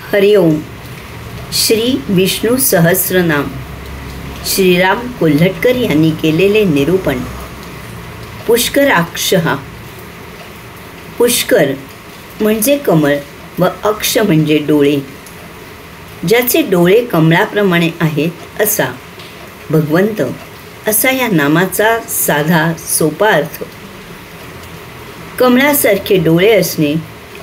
हरिओम. श्री विष्णू सहस्रनाम श्रीराम कोल्हटकर यांनी केलेले निरूपण. पुष्कराक्ष. पुष्कर म्हणजे कमळ व अक्ष म्हणजे डोळे. ज्याचे डोळे कमळाप्रमाणे आहेत असा भगवंत, असा या नामाचा साधा सोपा अर्थ. कमळासारखे डोळे असणे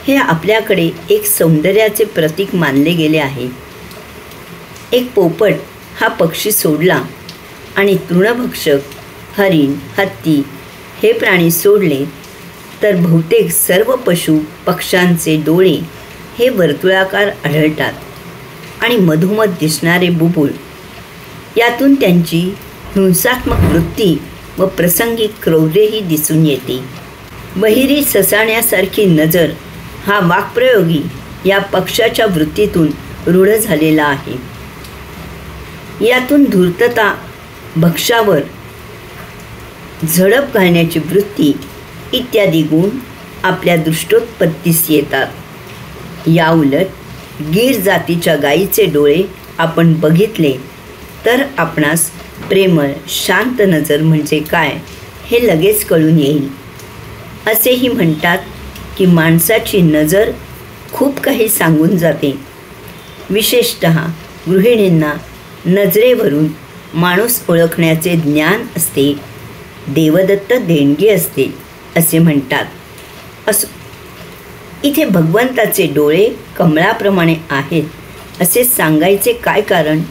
हे आपल्याकडे एक सौंदर्याचे प्रतीक मानले गेले आहे. एक पोपट हा पक्षी सोडला आणि तृणभक्षक हरिण, हत्ती हे प्राणी सोडले तर बहुतेक सर्व पशु पक्ष्यांचे डोळे हे वर्तुळाकार आढळतात आणि मधोमध दिसणारे बुबुळ यातून त्यांची हिंसात्मक वृत्ती व प्रसंगी क्रौर्यही दिसून येते. बहिरी ससाण्यासारखी नजर हा वाक्प्रयोगी या पक्षाच्या वृत्तीतून रूढ झालेला आहे. यातून धूर्तता, भक्ष्यावर झडप घालण्याची वृत्ती इत्यादी गुण आपल्या दृष्टोत्पत्तीस येतात. याउलट गीर जातीच्या गायीचे डोळे आपण बघितले तर आपणास प्रेमळ शांत नजर म्हणजे काय हे लगेच कळून येईल. असेही म्हणतात की माणसाची नजर खूप काही सांगून जाते. विशेषतः गृहिणींना नजरेवरून माणूस ओळखण्याचे ज्ञान असते, देवदत्त देणगी असते असे म्हणतात. इथे भगवंताचे डोळे कमळाप्रमाणे आहेत असे सांगायचे काय कारण?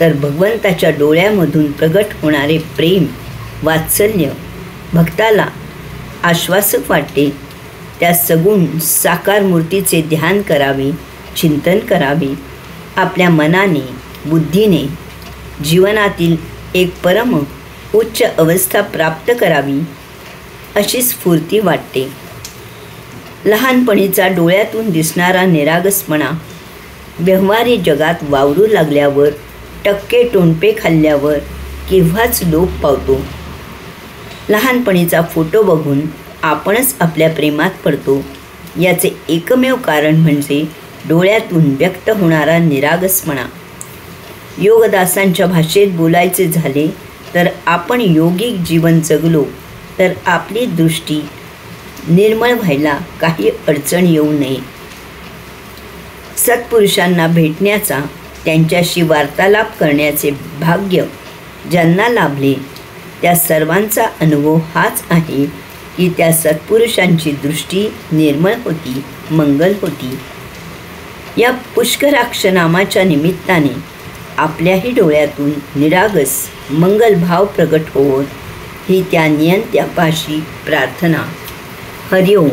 तर भगवंताच्या डोळ्यामधून प्रगट होणारे प्रेम, वात्सल्य भक्ताला आश्वासक वाटते. त्या सगुण साकार मूर्तीचे ध्यान करावे, चिंतन करावे. आपल्या मनाने, बुद्धीने जीवनातील एक परम उच्च अवस्था प्राप्त करावी अशी स्फूर्ती वाटते. लहानपणीचा डोळ्यातून दिसणारा निरागसपणा व्यवहारी जगात वावरू लागल्यावर, टक्के टोणपे खाल्ल्यावर केव्हाच लोप पावतो. लहानपणीचा फोटो बघून आपणच आपल्या प्रेमात पडतो. याचे एकमेव कारण म्हणजे डोळ्यातून व्यक्त होणारा निरागसपणा. योगदासांच्या भाषेत बोलायचे झाले तर आपण योगिक जीवन जगलो तर आपली दृष्टी निर्मळ व्हायला काही अडचण येऊ नये. सत्पुरुषांना भेटण्याचा, त्यांच्याशी वार्तालाप करण्याचे भाग्य ज्यांना लाभले त्या सर्वांचा अनुभव हाच आहे की त्या सत्पुरुषांची दृष्टी निर्मळ होती, मंगल होती. या पुष्कराक्ष नामाच्या निमित्ताने आपल्याही डोळ्यातून निरागस मंगल भाव प्रगट होवोत ही त्या नियंत्यापाशी प्रार्थना. हरिओम.